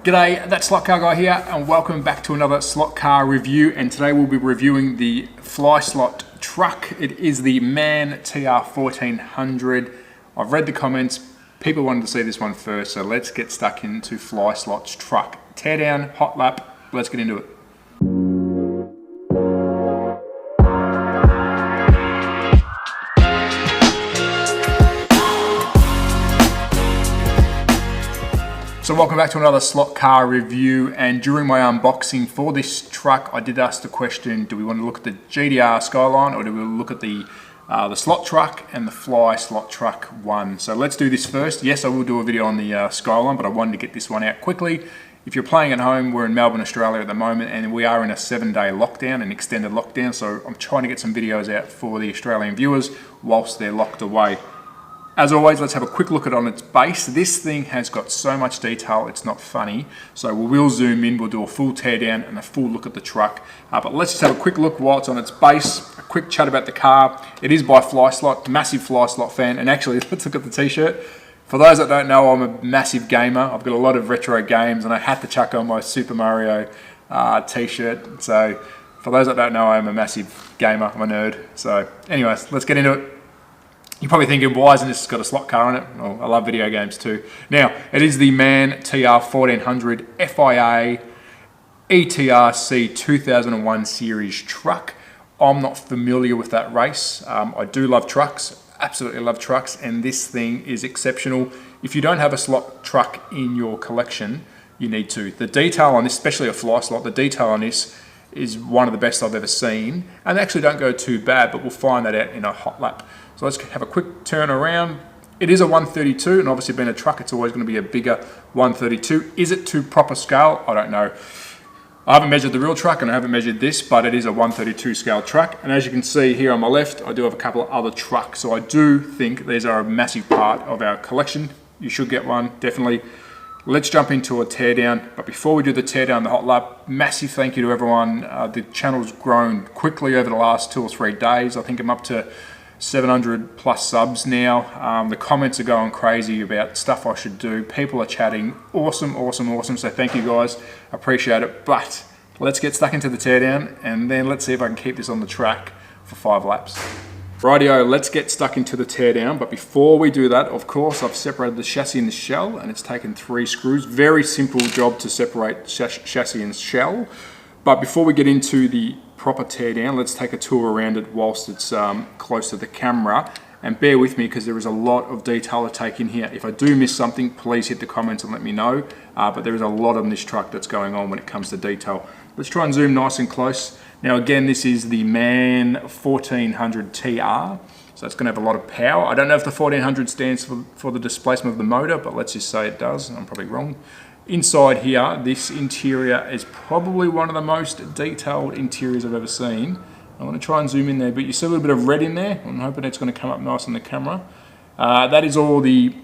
G'day, that's Slot Car Guy here, and welcome back to another slot car review. And today we'll be reviewing the Flyslot truck. It is the MAN TR 1400. I've read the comments. People wanted to see this one first, so let's get stuck into Flyslot's truck. Teardown, hot lap. Let's get into it. So welcome back to another slot car review, and during my unboxing for this truck I did ask the question, do we want to look at the GTR Skyline or do we look at the slot truck and the Flyslot truck one? So let's do this first. Yes, I will do a video on the Skyline, but I wanted to get this one out quickly. If you're playing at home, we're in Melbourne, Australia at the moment, and we are in a 7-day lockdown, an extended lockdown, so I'm trying to get some videos out for the Australian viewers whilst they're locked away. As always, let's have a quick look at on its base. This thing has got so much detail, it's not funny. So we will zoom in, we'll do a full teardown and a full look at the truck. But let's just have a quick look while it's on its base, a quick chat about the car. It is by Flyslot, massive Flyslot fan. And actually, let's look at the t-shirt. For those that don't know, I'm a massive gamer. I've got a lot of retro games and I had to chuck on my Super Mario t-shirt. So for those that don't know, I'm a massive gamer, I'm a nerd. So anyways, let's get into it. You're probably thinking, why isn't this got a slot car on it? Well, I love video games too. Now, it is the MAN TR 1400 FIA ETRC 2001 series truck. I'm not familiar with that race. I do love trucks, absolutely love trucks, and this thing is exceptional. If you don't have a slot truck in your collection, you need to. The detail on this, especially a Flyslot, the detail on this is one of the best I've ever seen. And they actually don't go too bad, but we'll find that out in a hot lap. So let's have a quick turn around. It is a 132, and obviously being a truck, it's always going to be a bigger 132. Is it to proper scale? I don't know. I haven't measured the real truck and I haven't measured this, but it is a 132 scale truck. And as you can see here on my left, I do have a couple of other trucks. So I do think these are a massive part of our collection. You should get one, definitely. Let's jump into a teardown, but before we do the teardown, the hot lap, massive thank you to everyone. The channel's grown quickly over the last 2 or 3 days. I think I'm up to 700 plus subs now. The comments are going crazy about stuff I should do. People are chatting. Awesome, awesome, awesome. So thank you guys, appreciate it. But let's get stuck into the teardown and then let's see if I can keep this on the track for 5 laps. Rightio, let's get stuck into the teardown, but before we do that, of course, I've separated the chassis and the shell, and it's taken 3 screws. Very simple job to separate chassis and shell. But before we get into the proper teardown, let's take a tour around it whilst it's close to the camera. And bear with me because there is a lot of detail to take in here. If I do miss something, please hit the comments and let me know. But there is a lot on this truck that's going on when it comes to detail. Let's try and zoom nice and close. Now again, this is the MAN 1400 TR, so it's going to have a lot of power. I don't know if the 1400 stands for the displacement of the motor, but let's just say it does. I'm probably wrong. Inside here, this interior is probably one of the most detailed interiors I've ever seen. I'm going to try and zoom in there, but you see a little bit of red in there. I'm hoping it's going to come up nice on the camera. That is all the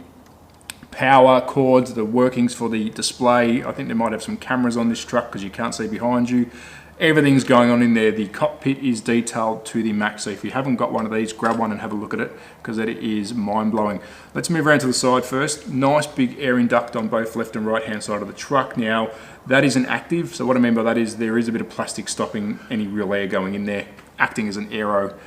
power cords, the workings for the display. I think they might have some cameras on this truck because you can't see behind you. Everything's going on in there. The cockpit is detailed to the max. So if you haven't got one of these, grab one and have a look at it because it is mind-blowing. Let's move around to the side first. Nice big air induct on both left and right hand side of the truck. Now, that isn't active. So what I mean by that is there is a bit of plastic stopping any real air going in there, acting as an aero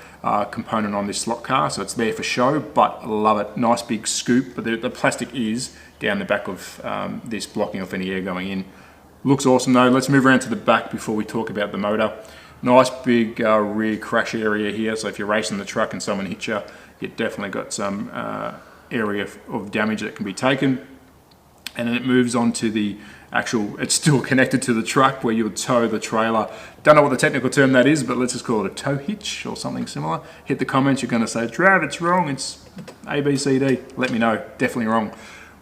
component on this slot car. So it's there for show, but I love it. Nice big scoop, but the plastic is down the back of this, blocking off any air going in. Looks awesome though. Let's move around to the back before we talk about the motor. Nice big rear crash area here. So if you're racing the truck and someone hits you, you've definitely got some area of damage that can be taken. And then it moves on to the actual, it's still connected to the truck where you would tow the trailer. Don't know what the technical term that is, but let's just call it a tow hitch or something similar. Hit the comments, you're going to say, Trav, it's wrong. It's A, B, C, D. Let me know. Definitely wrong.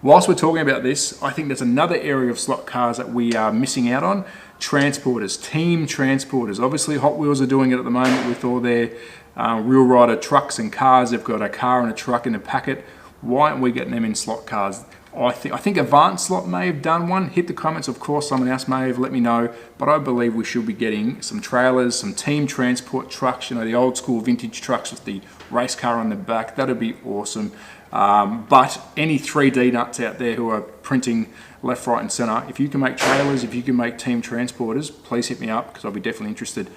Whilst we're talking about this, I think there's another area of slot cars that we are missing out on. Transporters, team transporters. Obviously Hot Wheels are doing it at the moment with all their real rider trucks and cars. They've got a car and a truck in a packet. Why aren't we getting them in slot cars? I think Advanced Slot may have done one. Hit the comments, of course, someone else may have let me know, but I believe we should be getting some trailers, some team transport trucks, the old school vintage trucks with the race car on the back. That'd be awesome. But any 3D nuts out there who are printing left, right and center, if you can make trailers, if you can make team transporters, please hit me up because I'll be definitely interested.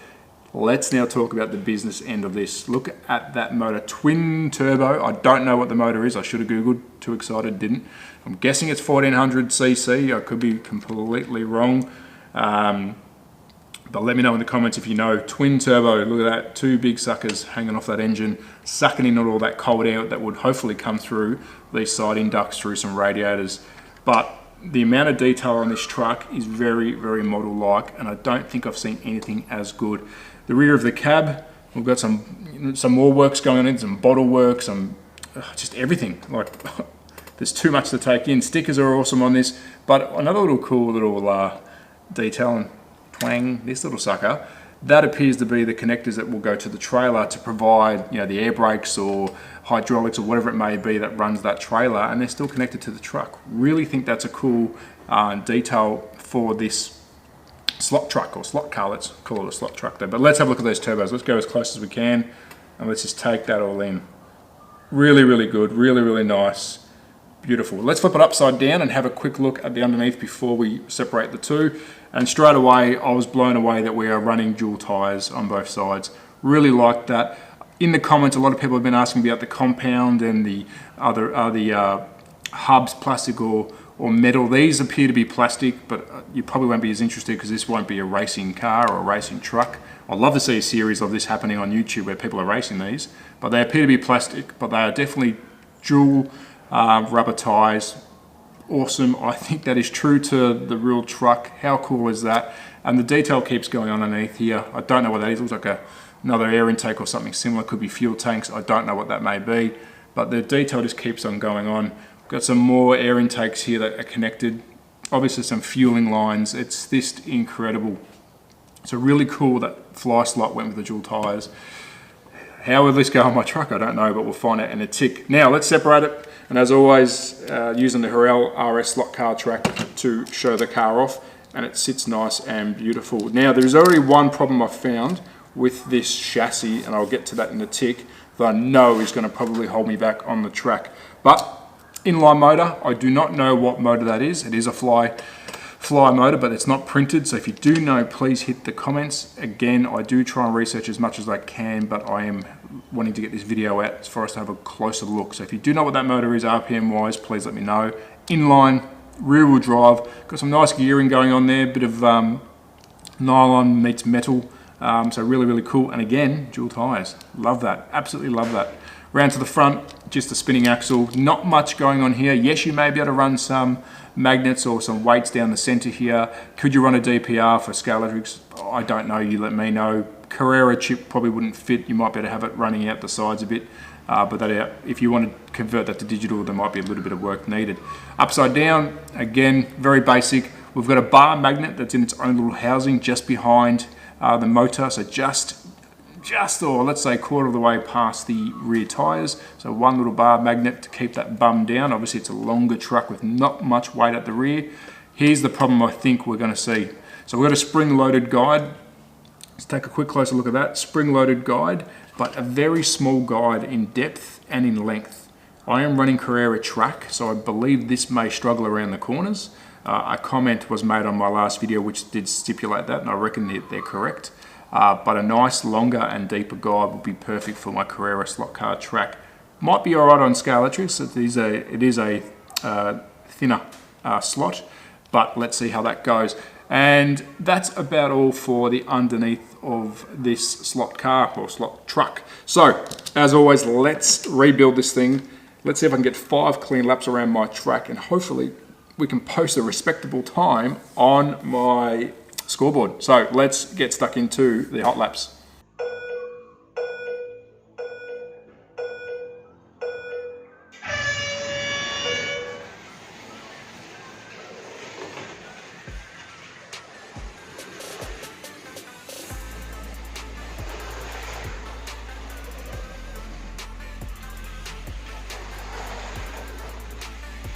Let's now talk about the business end of this. Look at that motor, twin turbo. I don't know what the motor is. I should have Googled, too excited, didn't. I'm guessing it's 1400cc. I could be completely wrong. But let me know in the comments if you know. Twin turbo, look at that, two big suckers hanging off that engine, sucking in all that cold air that would hopefully come through these side ducts through some radiators. But the amount of detail on this truck is very, very model-like, and I don't think I've seen anything as good. The rear of the cab, we've got some more works going on, some bottle work, some just everything. Like there's too much to take in. Stickers are awesome on this, but another little cool little detail and twang, this little sucker, that appears to be the connectors that will go to the trailer to provide the air brakes or hydraulics or whatever it may be that runs that trailer, and they're still connected to the truck. Really think that's a cool detail for this slot truck or slot car. Let's call it a slot truck though. But let's have a look at those turbos. Let's go as close as we can and let's just take that all in. Really, really good. Really, really nice. Beautiful. Let's flip it upside down and have a quick look at the underneath before we separate the two. And straight away, I was blown away that we are running dual tires on both sides. Really like that. In the comments, a lot of people have been asking about the compound and the other hubs, plastic or metal. These appear to be plastic, but you probably won't be as interested because this won't be a racing car or a racing truck. I'd love to see a series of this happening on YouTube where people are racing these, but they appear to be plastic, but they are definitely dual rubber tires. Awesome. I think that is true to the real truck. How cool is that? And the detail keeps going on underneath here. I don't know what that is. It looks like another air intake or something similar. Could be fuel tanks. I don't know what that may be, but the detail just keeps on going on. Got some more air intakes here that are connected. Obviously some fueling lines. It's just incredible. So really cool that Flyslot went with the dual tires. How will this go on my truck? I don't know, but we'll find out in a tick. Now let's separate it. And as always, using the Hurrell RS slot car track to show the car off, and it sits nice and beautiful. Now there's already one problem I've found with this chassis, and I'll get to that in a tick, that I know is going to probably hold me back on the track. But Inline Motor, I do not know what motor that is. It is a fly motor, but it's not printed. So if you do know, please hit the comments. Again, I do try and research as much as I can, but I am wanting to get this video out for us to have a closer look. So if you do know what that motor is RPM wise, please let me know. Inline, rear wheel drive, got some nice gearing going on there, bit of nylon meets metal. So really, really cool. And again, dual tires. Love that. Absolutely love that. Round to the front, just a spinning axle. Not much going on here. Yes, you may be able to run some magnets or some weights down the center here. Could you run a DPR for scale electrics? I don't know. You let me know. Carrera chip probably wouldn't fit. You might be able to have it running out the sides a bit. But that, if you want to convert that to digital, there might be a little bit of work needed. Upside down, again, very basic. We've got a bar magnet that's in its own little housing just behind the motor. So just or let's say quarter of the way past the rear tires. So one little bar magnet to keep that bum down. Obviously it's a longer truck with not much weight at the rear. Here's the problem I think we're going to see. So we've got a spring-loaded guide. Let's take a quick closer look at that. Spring-loaded guide, but a very small guide in depth and in length. I am running Carrera track, so I believe this may struggle around the corners. A comment was made on my last video which did stipulate that, and I reckon they're correct. But a nice longer and deeper guide would be perfect for my Carrera slot car track. Might be alright on scale electrics. It is a thinner slot, but let's see how that goes. And that's about all for the underneath of this slot car or slot truck. So as always, let's rebuild this thing. Let's see if I can get 5 clean laps around my track, and hopefully we can post a respectable time on my scoreboard. So let's get stuck into the hot laps.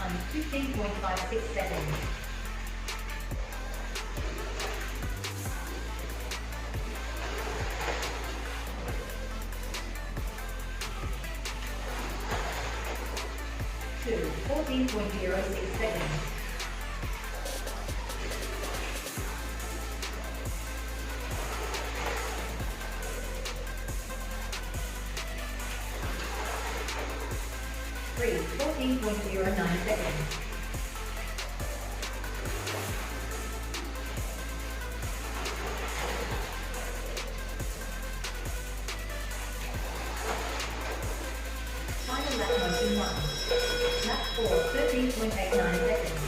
Untitled 16.56 seconds. Two, 14.06 seconds. Three, 14.09 seconds. Final lap motion 1. Lap 4, 13.89 seconds.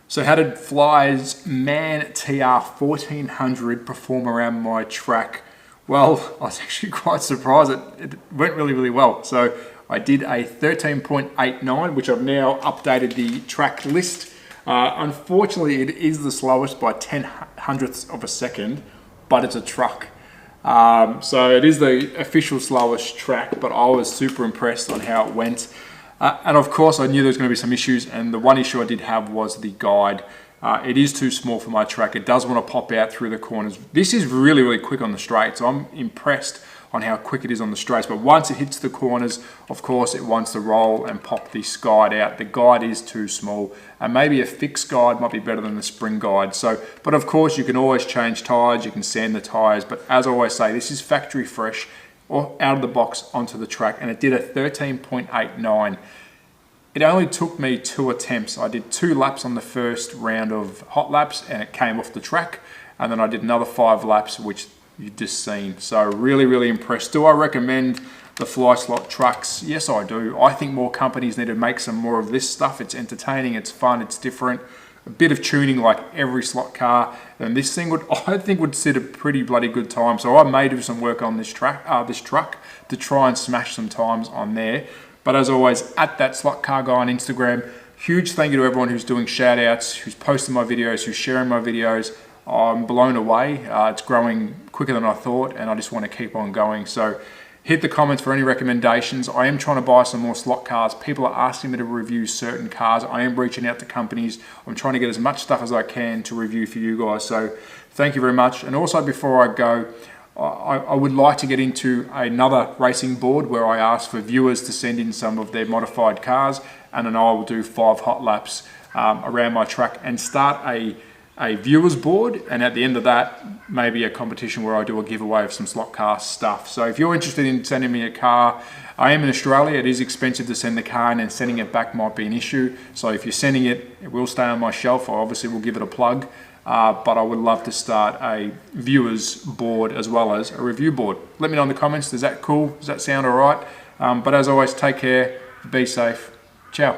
So how did Fly's Man TR 1400 perform around my track? Well, I was actually quite surprised. It went really, really well. So I did a 13.89, which I've now updated the track list. Unfortunately, it is the slowest by 10 hundredths of a second, but it's a truck. So it is the official slowest track, but I was super impressed on how it went. And of course, I knew there was going to be some issues, and the one issue I did have was the guide. It is too small for my track. It does want to pop out through the corners. This is really, really quick on the straights. I'm impressed on how quick it is on the straights, but once it hits the corners, of course, it wants to roll and pop this guide out. The guide is too small, and maybe a fixed guide might be better than the spring guide. So, but of course, you can always change tires, you can sand the tires, but as I always say, this is factory fresh, or out of the box onto the track, and it did a 13.89. It only took me 2 attempts. I did 2 laps on the first round of hot laps, and it came off the track, and then I did another 5 laps, which you've just seen. So really, really impressed. Do I recommend the Flyslot trucks? Yes, I do. I think more companies need to make some more of this stuff. It's entertaining, it's fun, it's different. A bit of tuning like every slot car, and this thing would, I think, would sit a pretty bloody good time. So I may do some work on this truck to try and smash some times on there. But as always, at that slot car guy on Instagram, huge thank you to everyone who's doing shout outs, who's posting my videos, who's sharing my videos. I'm blown away. It's growing quicker than I thought, and I just want to keep on going. So hit the comments for any recommendations. I am trying to buy some more slot cars. People are asking me to review certain cars. I am reaching out to companies. I'm trying to get as much stuff as I can to review for you guys. So thank you very much. And also before I go, I would like to get into another racing board where I ask for viewers to send in some of their modified cars, and then I will do 5 hot laps around my track and start a viewers board, and at the end of that, maybe a competition where I do a giveaway of some slot car stuff. So if you're interested in sending me a car, I am in Australia. It is expensive to send the car, and then sending it back might be an issue. So if you're sending it, it will stay on my shelf. I obviously will give it a plug, but I would love to start a viewers board as well as a review board. Let me know in the comments. Is that cool? Does that sound all right? But as always, take care, be safe. Ciao.